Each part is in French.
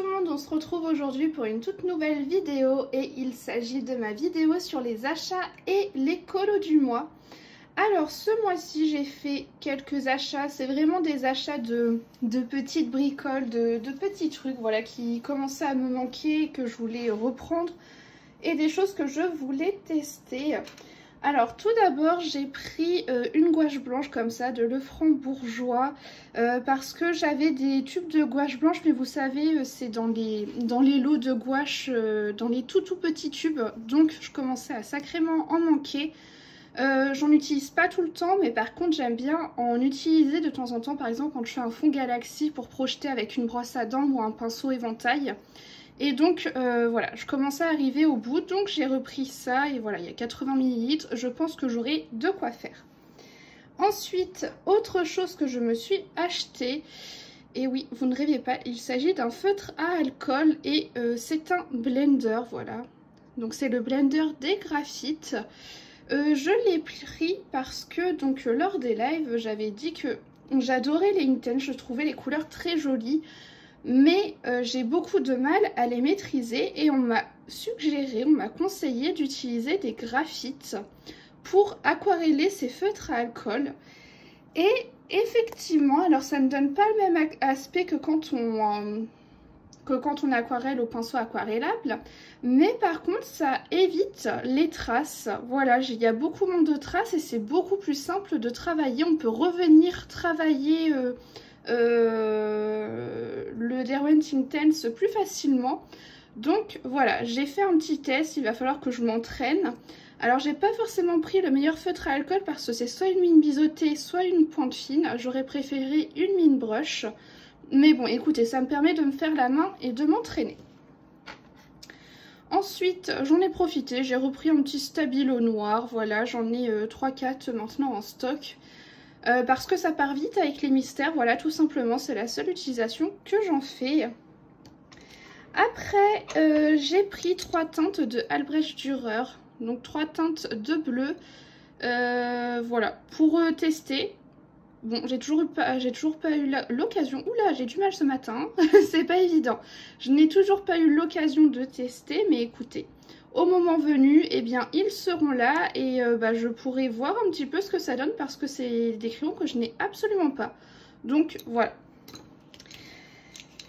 tout le monde, on se retrouve aujourd'hui pour une toute nouvelle vidéo et il s'agit de ma vidéo sur les achats et les colos du mois. Alors ce mois-ci j'ai fait quelques achats, c'est vraiment des achats de petites bricoles, de petits trucs voilà, qui commençaient à me manquer, que je voulais reprendre et des choses que je voulais tester. Alors tout d'abord j'ai pris une gouache blanche comme ça de Lefranc-Bourgeois parce que j'avais des tubes de gouache blanche, mais vous savez c'est dans les lots de gouache, dans les tout petits tubes, donc je commençais à sacrément en manquer. J'en utilise pas tout le temps, mais par contre j'aime bien en utiliser de temps en temps, par exemple quand je fais un fond galaxie pour projeter avec une brosse à dents ou un pinceau éventail. Et donc voilà, je commençais à arriver au bout, donc j'ai repris ça et voilà, il y a 80 ml, je pense que j'aurai de quoi faire. Ensuite, autre chose que je me suis acheté, et oui, vous ne rêvez pas, il s'agit d'un feutre à alcool et c'est un blender, voilà. Donc c'est le blender des graphites. Je l'ai pris parce que donc lors des lives, j'avais dit que j'adorais les Intense, je trouvais les couleurs très jolies. Mais j'ai beaucoup de mal à les maîtriser et on m'a suggéré, on m'a conseillé d'utiliser des graphites pour aquareller ces feutres à alcool. Et effectivement, alors ça ne donne pas le même aspect que quand on aquarelle au pinceau aquarellable, mais par contre ça évite les traces. Voilà, il y a beaucoup moins de traces et c'est beaucoup plus simple de travailler. On peut revenir travailler le Derwent Intense plus facilement. Donc voilà, j'ai fait un petit test, il va falloir que je m'entraîne. Alors j'ai pas forcément pris le meilleur feutre à alcool parce que c'est soit une mine biseautée, soit une pointe fine. J'aurais préféré une mine brush. Mais bon, écoutez, ça me permet de me faire la main et de m'entraîner. Ensuite, j'en ai profité, j'ai repris un petit stabilo noir. Voilà, j'en ai 3-4 maintenant en stock. Parce que ça part vite avec les mystères, voilà, tout simplement, c'est la seule utilisation que j'en fais. Après, j'ai pris 3 teintes de Albrecht Dürer, donc 3 teintes de bleu, voilà, pour tester. Bon, j'ai toujours pas eu l'occasion, oula, j'ai du mal ce matin, c'est pas évident. Je n'ai toujours pas eu l'occasion de tester, mais écoutez, au moment venu, eh bien, ils seront là et je pourrai voir un petit peu ce que ça donne parce que c'est des crayons que je n'ai absolument pas. Donc, voilà.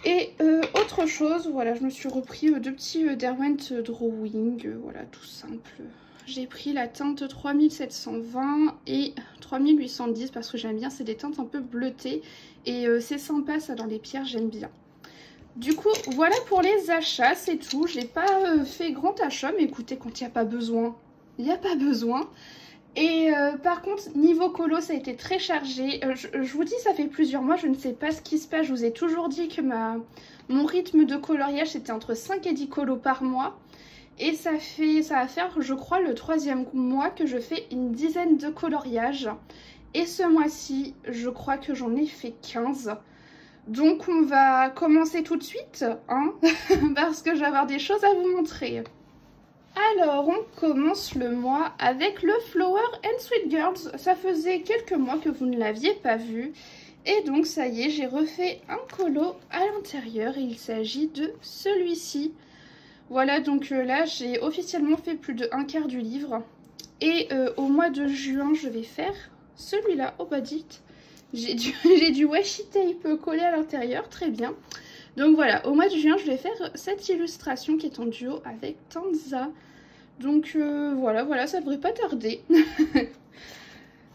Et autre chose, voilà, je me suis repris 2 petits Derwent Drawing, voilà, tout simple. J'ai pris la teinte 3720 et 3810 parce que j'aime bien, c'est des teintes un peu bleutées et c'est sympa ça dans les pierres, j'aime bien. Du coup, voilà pour les achats, c'est tout. J'ai pas fait grand achat, mais écoutez, quand il n'y a pas besoin, il n'y a pas besoin. Et par contre, niveau colo, ça a été très chargé. Je vous dis, ça fait plusieurs mois, je ne sais pas ce qui se passe. Je vous ai toujours dit que mon rythme de coloriage, c'était entre 5 et 10 colos par mois. Et ça va faire, je crois, le 3e mois que je fais une dizaine de coloriages. Et ce mois-ci, je crois que j'en ai fait 15. Donc on va commencer tout de suite, hein, parce que je vais avoir des choses à vous montrer. Alors on commence le mois avec le Flower and Sweet Girls. Ça faisait quelques mois que vous ne l'aviez pas vu. Et donc ça y est, j'ai refait un colo à l'intérieur et il s'agit de celui-ci. Voilà, donc là j'ai officiellement fait plus de 1/4 du livre. Et au mois de juin, je vais faire celui-là. Oh bah dites, j'ai du washi tape collé à l'intérieur, très bien. Donc voilà, au mois de juin, je vais faire cette illustration qui est en duo avec Tanza. Donc voilà, ça devrait pas tarder.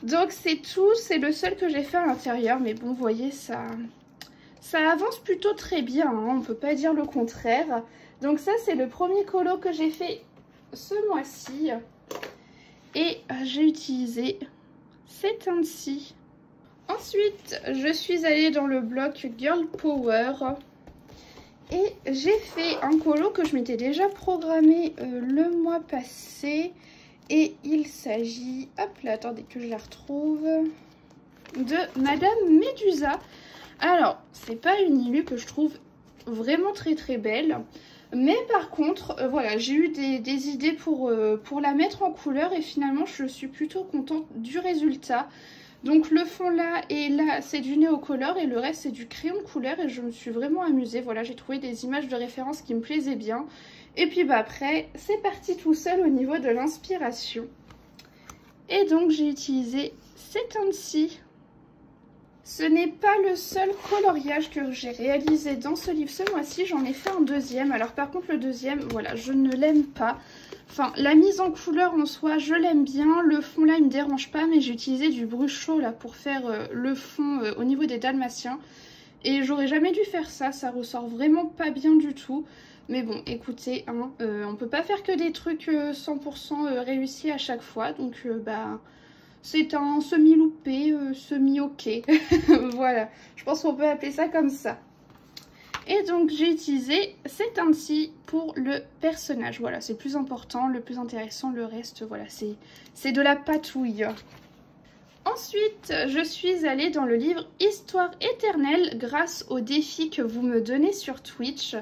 Donc c'est tout, c'est le seul que j'ai fait à l'intérieur. Mais bon, vous voyez, ça avance plutôt très bien, hein, on peut pas dire le contraire. Donc ça, c'est le premier colo que j'ai fait ce mois-ci. Et j'ai utilisé ces teintes-ci. Ensuite, je suis allée dans le bloc Girl Power. Et j'ai fait un colo que je m'étais déjà programmé le mois passé. Et il s'agit, hop là, attendez que je la retrouve, de Madame Médusa. Alors, c'est pas une illu que je trouve vraiment très belle. Mais par contre, voilà, j'ai eu des idées pour la mettre en couleur et finalement je suis plutôt contente du résultat. Donc le fond là et là c'est du Neocolor et le reste c'est du crayon de couleur et je me suis vraiment amusée. Voilà, j'ai trouvé des images de référence qui me plaisaient bien. Et puis bah après c'est parti tout seul au niveau de l'inspiration. Et donc j'ai utilisé ces teintes-ci. Ce n'est pas le seul coloriage que j'ai réalisé dans ce livre ce mois-ci, j'en ai fait un deuxième. Alors par contre le deuxième, voilà, je ne l'aime pas. Enfin, la mise en couleur en soi, je l'aime bien. Le fond là, il me dérange pas, mais j'ai utilisé du brushot là pour faire le fond au niveau des dalmatiens. Et j'aurais jamais dû faire ça, ça ressort vraiment pas bien du tout. Mais bon, écoutez, hein, on peut pas faire que des trucs 100% réussis à chaque fois. Donc bah... c'est un semi-loupé, semi-ok. Voilà, je pense qu'on peut appeler ça comme ça. Et donc j'ai utilisé ces teintes-ci pour le personnage. Voilà, c'est plus important, le plus intéressant, le reste, voilà, c'est de la patouille. Ensuite, je suis allée dans le livre Histoire éternelle grâce aux défis que vous me donnez sur Twitch.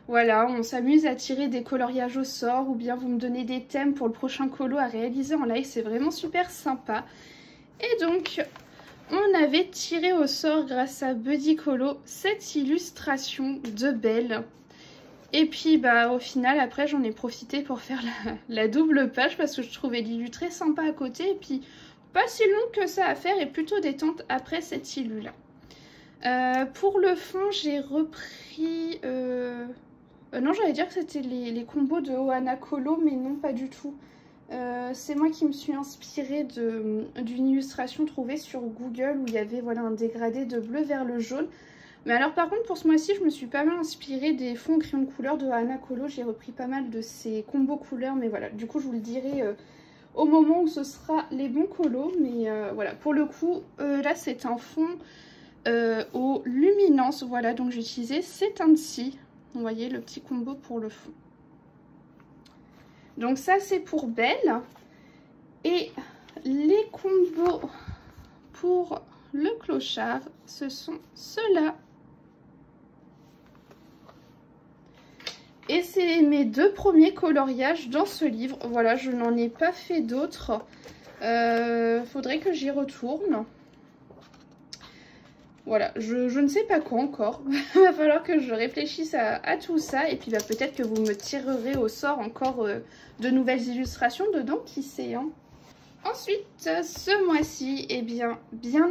Voilà, on s'amuse à tirer des coloriages au sort ou bien vous me donnez des thèmes pour le prochain colo à réaliser en live, c'est vraiment super sympa. Et donc, on avait tiré au sort grâce à Buddy Colo cette illustration de Belle. Et puis bah au final après j'en ai profité pour faire la double page parce que je trouvais l'illu très sympa à côté et puis pas si long que ça à faire et plutôt détente après cette illu là. Pour le fond j'ai repris... non j'allais dire que c'était les combos de Ohana Colo mais non pas du tout. C'est moi qui me suis inspirée d'une illustration trouvée sur Google où il y avait voilà, un dégradé de bleu vers le jaune. Mais alors par contre pour ce mois-ci je me suis pas mal inspirée des fonds crayons de couleur de Ohana Colo. J'ai repris pas mal de ces combos couleurs mais voilà du coup je vous le dirai au moment où ce sera les bons colos. Mais voilà pour le coup là c'est un fond aux luminances. Voilà donc j'ai utilisé ces teintes-ci. Vous voyez le petit combo pour le fond. Donc ça c'est pour Belle. Et les combos pour le clochard, ce sont ceux-là. Et c'est mes deux premiers coloriages dans ce livre. Voilà, je n'en ai pas fait d'autres. Faudrait que j'y retourne. Voilà, je ne sais pas quoi encore. Il va falloir que je réfléchisse à tout ça. Et puis bah, peut-être que vous me tirerez au sort encore de nouvelles illustrations dedans, qui sait, hein. Ensuite, ce mois-ci, eh bien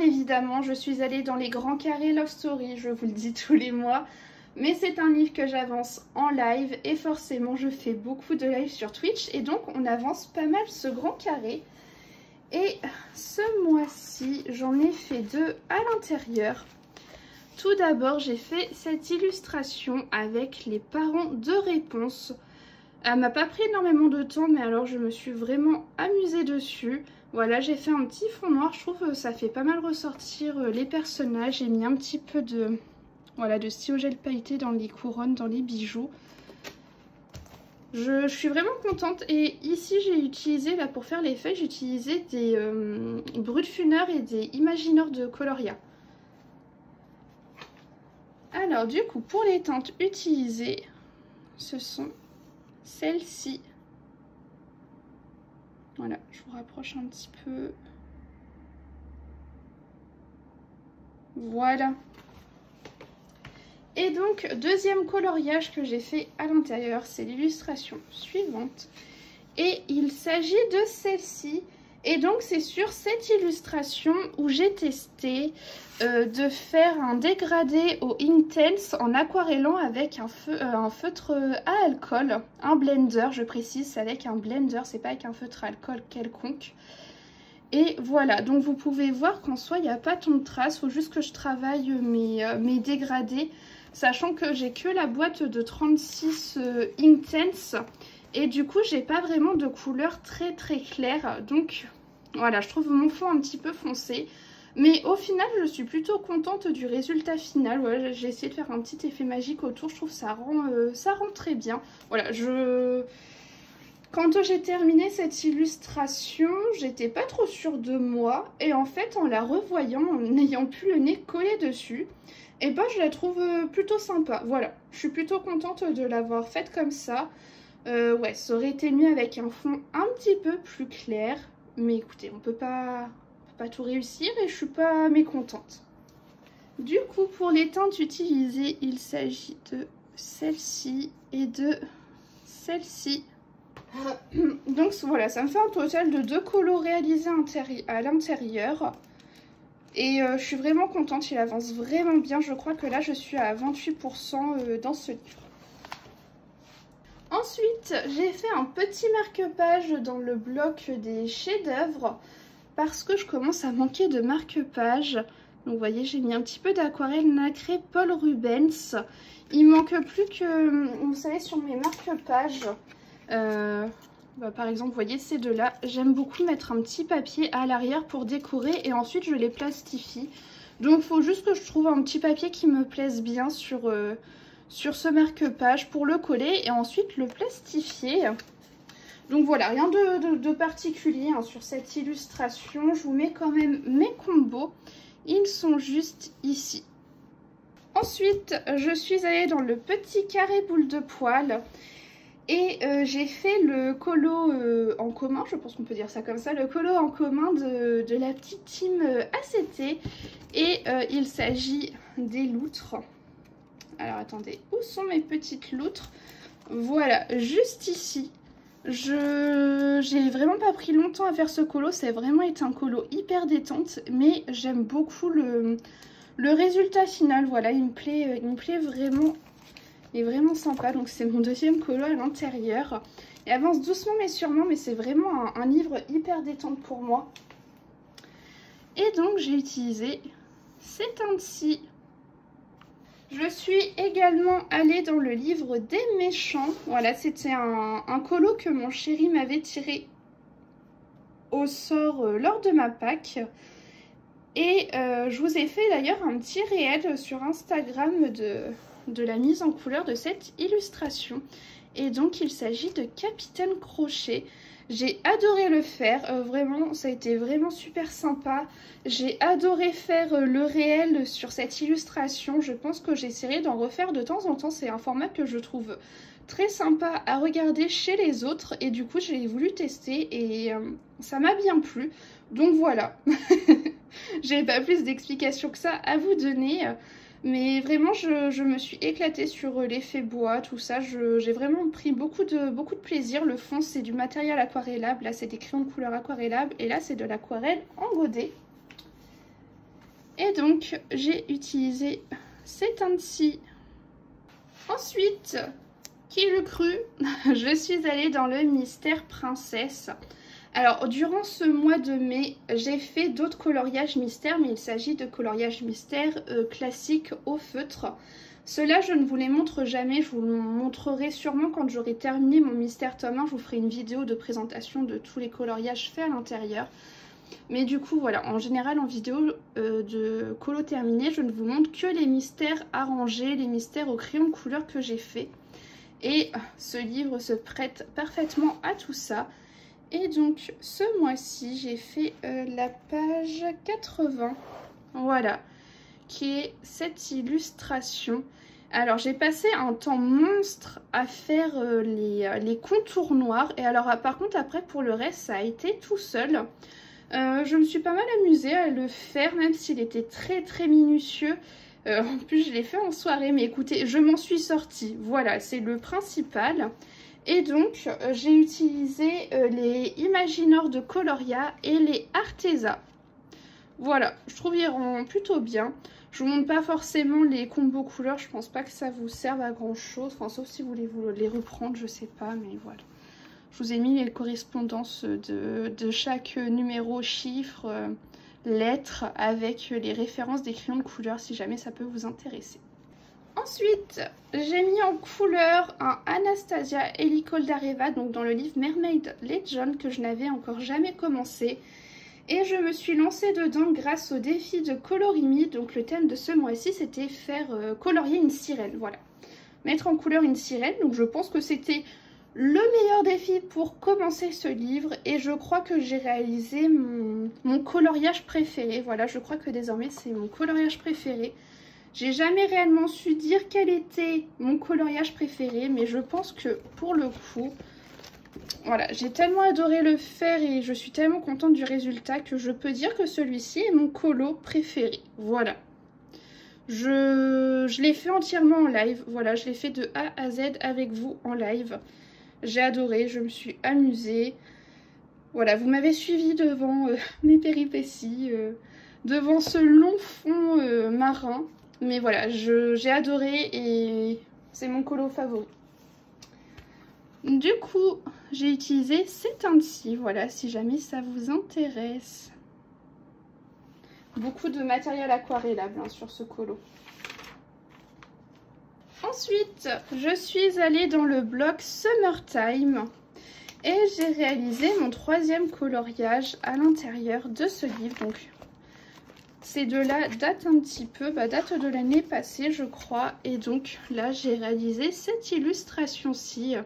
évidemment, je suis allée dans les grands carrés Love Story. Je vous le dis tous les mois. Mais c'est un livre que j'avance en live. Et forcément, je fais beaucoup de live sur Twitch. Et donc, on avance pas mal ce grand carré. Et ce mois-ci, j'en ai fait deux à l'intérieur. Tout d'abord, j'ai fait cette illustration avec les parents de Réponse. Elle m'a pas pris énormément de temps, mais alors je me suis vraiment amusée dessus. Voilà, j'ai fait un petit fond noir. Je trouve que ça fait pas mal ressortir les personnages. J'ai mis un petit peu de, voilà, de stylo gel pailleté dans les couronnes, dans les bijoux. Je suis vraiment contente et ici j'ai utilisé, là pour faire les feuilles, j'ai utilisé des Brutfunner et des Imagineur de Coloria. Alors du coup pour les teintes utilisées, ce sont celles-ci. Voilà, je vous rapproche un petit peu. Voilà. Et donc, deuxième coloriage que j'ai fait à l'intérieur, c'est l'illustration suivante. Et il s'agit de celle-ci. Et donc, c'est sur cette illustration où j'ai testé de faire un dégradé au Inktense en aquarellant avec un feutre à alcool. Un blender, je précise, c'est avec un blender, c'est pas avec un feutre à alcool quelconque. Et voilà, donc vous pouvez voir qu'en soi, il n'y a pas tant de traces. Il faut juste que je travaille mes dégradés. Sachant que j'ai que la boîte de 36 Inktense. Et du coup, j'ai pas vraiment de couleur très claire. Donc voilà, je trouve mon fond un petit peu foncé. Mais au final, je suis plutôt contente du résultat final. Voilà, j'ai essayé de faire un petit effet magique autour. Je trouve que ça rend très bien. Voilà, quand j'ai terminé cette illustration, j'étais pas trop sûre de moi. Et en fait, en la revoyant, en ayant plus le nez collé dessus, et bah je la trouve plutôt sympa. Voilà, je suis plutôt contente de l'avoir faite comme ça. Ouais, ça aurait été mieux avec un fond un petit peu plus clair. Mais écoutez, on peut pas pas tout réussir et je suis pas mécontente. Du coup, pour les teintes utilisées, il s'agit de celle-ci et de celle-ci. Donc voilà, ça me fait un total de 2 colos réalisés à l'intérieur. Et je suis vraiment contente, il avance vraiment bien. Je crois que là, je suis à 28% dans ce livre. Ensuite, j'ai fait un petit marque-page dans le bloc des chefs-d'œuvre parce que je commence à manquer de marque-page. Donc vous voyez, j'ai mis un petit peu d'aquarelle nacrée Paul Rubens. Il manque plus que, vous savez, sur mes marque-pages, par exemple, vous voyez ces deux-là, j'aime beaucoup mettre un petit papier à l'arrière pour décorer et ensuite je les plastifie. Donc il faut juste que je trouve un petit papier qui me plaise bien sur ce marque-page pour le coller et ensuite le plastifier. Donc voilà, rien de particulier hein, sur cette illustration. Je vous mets quand même mes combos. Ils sont juste ici. Ensuite, je suis allée dans le petit carré boule de poil. Et j'ai fait le colo en commun, je pense qu'on peut dire ça comme ça, le colo en commun de la petite team ACT. Et il s'agit des loutres. Alors attendez, où sont mes petites loutres? Voilà, juste ici. J'ai vraiment pas pris longtemps à faire ce colo, c'est vraiment été un colo hyper détente. Mais j'aime beaucoup le résultat final, voilà, il me plaît vraiment. Il est vraiment sympa, donc c'est mon deuxième colo à l'intérieur. Il avance doucement mais sûrement, mais c'est vraiment un livre hyper détente pour moi. Et donc j'ai utilisé ces teintes-ci. Je suis également allée dans le livre des méchants. Voilà, c'était un colo que mon chéri m'avait tiré au sort lors de ma Pâques. Et je vous ai fait d'ailleurs un petit réel sur Instagram de la mise en couleur de cette illustration. Et donc il s'agit de Capitaine Crochet. J'ai adoré le faire, vraiment ça a été vraiment super sympa. J'ai adoré faire le réel sur cette illustration. Je pense que j'essaierai d'en refaire de temps en temps. C'est un format que je trouve très sympa à regarder chez les autres. Et du coup j'ai voulu tester et ça m'a bien plu. Donc voilà, j'ai pas plus d'explications que ça à vous donner. Mais vraiment, je me suis éclatée sur l'effet bois, tout ça. J'ai vraiment pris beaucoup de plaisir. Le fond, c'est du matériel aquarellable. Là, c'est des crayons de couleur aquarellables. Et là, c'est de l'aquarelle en godet. Et donc, j'ai utilisé ces teintes-ci. Ensuite, qui l'eût cru, je suis allée dans le Mystère Princesse. Alors, durant ce mois de mai, j'ai fait d'autres coloriages mystères, mais il s'agit de coloriages mystères classiques au feutre. Ceux-là, je ne vous les montre jamais, je vous les montrerai sûrement quand j'aurai terminé mon mystère tome 1. Je vous ferai une vidéo de présentation de tous les coloriages faits à l'intérieur. Mais du coup, voilà, en général, en vidéo de colo terminé, je ne vous montre que les mystères arrangés, les mystères au crayon de couleur que j'ai fait. Et ce livre se prête parfaitement à tout ça. Et donc ce mois-ci j'ai fait la page 80, voilà, qui est cette illustration. Alors j'ai passé un temps monstre à faire les contours noirs. Et alors par contre après pour le reste ça a été tout seul. Je me suis pas mal amusée à le faire même s'il était très minutieux. En plus je l'ai fait en soirée mais écoutez je m'en suis sortie. Voilà, c'est le principal. Et donc, j'ai utilisé les Imaginor de Coloria et les Arteza. Voilà, je trouve qu'ils rendent plutôt bien. Je vous montre pas forcément les combos couleurs, je pense pas que ça vous serve à grand chose. Enfin, sauf si vous voulez vous les reprendre, je sais pas, mais voilà. Je vous ai mis les correspondances de chaque numéro, chiffre, lettre, avec les références des crayons de couleur si jamais ça peut vous intéresser. Ensuite, j'ai mis en couleur un Anastasia Helicoidalreva, donc dans le livre Mermaid Legend que je n'avais encore jamais commencé. Et je me suis lancée dedans grâce au défi de Colorimi. Donc le thème de ce mois-ci, c'était faire colorier une sirène, voilà. Mettre en couleur une sirène, donc je pense que c'était le meilleur défi pour commencer ce livre. Et je crois que j'ai réalisé mon coloriage préféré, voilà, je crois que désormais c'est mon coloriage préféré. J'ai jamais réellement su dire quel était mon coloriage préféré, mais je pense que pour le coup, Voilà, j'ai tellement adoré le faire et je suis tellement contente du résultat que je peux dire que celui-ci est mon colo préféré. Voilà. Je l'ai fait entièrement en live. Voilà, je l'ai fait de A à Z avec vous en live. J'ai adoré, je me suis amusée. Voilà, vous m'avez suivi devant mes péripéties, devant ce long fond marin. Mais voilà, j'ai adoré et c'est mon colo favori. Du coup, j'ai utilisé ces teintes-ci, voilà, si jamais ça vous intéresse. Beaucoup de matériel aquarellable hein, sur ce colo. Ensuite, je suis allée dans le bloc Summertime et j'ai réalisé mon 3e coloriage à l'intérieur de ce livre. Donc, ces deux-là datent un petit peu, datent de l'année passée, je crois. Et donc, là, j'ai réalisé cette illustration-ci.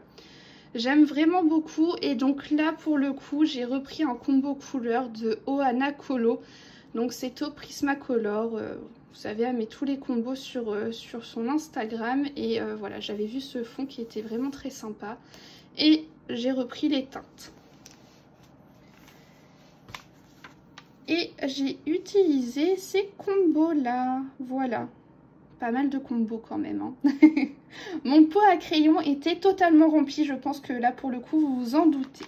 J'aime vraiment beaucoup. Et donc là, pour le coup, j'ai repris un combo couleur de Ohana Colo. Donc, c'est au Prismacolor. Vous savez, elle met tous les combos sur son Instagram. Et voilà, j'avais vu ce fond qui était vraiment très sympa. Et j'ai repris les teintes. Et j'ai utilisé ces combos là, voilà. Pas mal de combos quand même. Hein. Mon pot à crayon était totalement rempli, je pense que là pour le coup vous vous en doutez.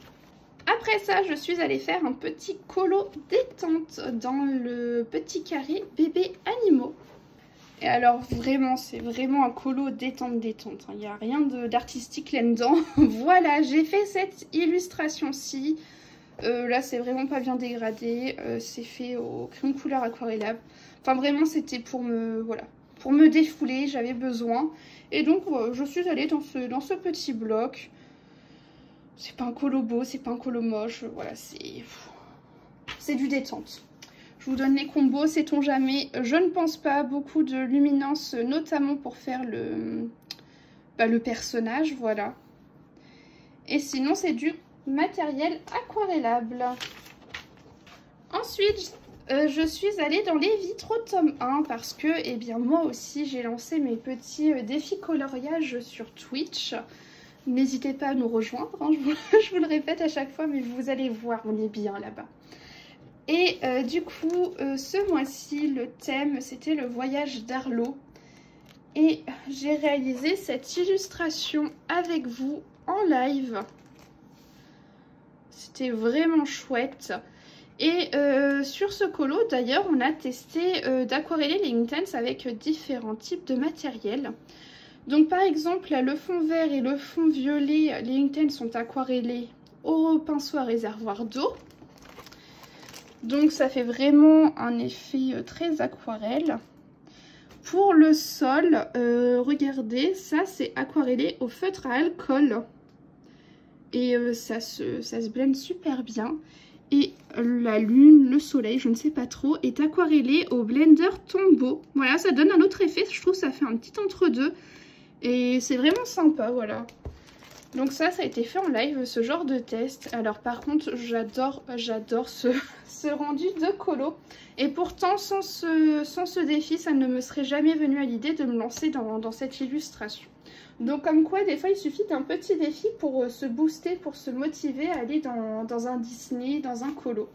Après ça, je suis allée faire un petit colo détente dans le petit carré bébé animaux. Et alors vraiment, c'est vraiment un colo détente. Il n'y a rien d'artistique là-dedans. Voilà, j'ai fait cette illustration-ci. Là, c'est vraiment pas bien dégradé. C'est fait au crayon couleur aquarellable. Enfin, vraiment, c'était pour me défouler. J'avais besoin. Et donc, je suis allée dans ce petit bloc. C'est pas un colo beau, c'est pas un colo moche. Voilà, c'est du détente. Je vous donne les combos, sait-on jamais. Je ne pense pas beaucoup de luminance, notamment pour faire le personnage. Voilà. Et sinon, c'est du matériel aquarellable. Ensuite, je suis allée dans les vitraux tome 1 parce que, eh bien, moi aussi, j'ai lancé mes petits défis coloriage sur Twitch. N'hésitez pas à nous rejoindre, hein, je vous le répète à chaque fois, mais vous allez voir, on est bien là-bas. Et du coup, ce mois-ci, le thème, c'était le voyage d'Arlo. Et j'ai réalisé cette illustration avec vous en live. C'était vraiment chouette. Et sur ce colo, d'ailleurs, on a testé d'aquareller les Inktense avec différents types de matériel. Donc par exemple, là, le fond vert et le fond violet, les Inktense sont aquarellés au pinceau à réservoir d'eau. Donc ça fait vraiment un effet très aquarelle. Pour le sol, regardez, ça c'est aquarellé au feutre à alcool. Et ça se blende super bien. Et la lune, le soleil, je ne sais pas trop, est aquarellé au blender Tombow. Voilà, ça donne un autre effet, je trouve que ça fait un petit entre-deux. Et c'est vraiment sympa, voilà. Donc ça a été fait en live, ce genre de test. Alors par contre, j'adore ce rendu de colo. Et pourtant, sans ce défi, ça ne me serait jamais venu à l'idée de me lancer dans cette illustration. Donc comme quoi, des fois, il suffit d'un petit défi pour se booster, pour se motiver à aller dans un Disney, dans un colo.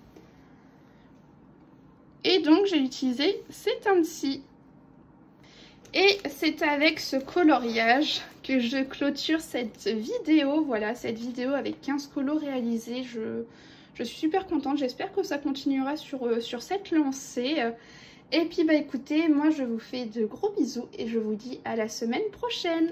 Et donc, j'ai utilisé ces teintes-ci. Et c'est avec ce coloriage que je clôture cette vidéo. Voilà, cette vidéo avec 15 colos réalisés. Je suis super contente. J'espère que ça continuera sur cette lancée. Et puis, écoutez, moi, je vous fais de gros bisous et je vous dis à la semaine prochaine.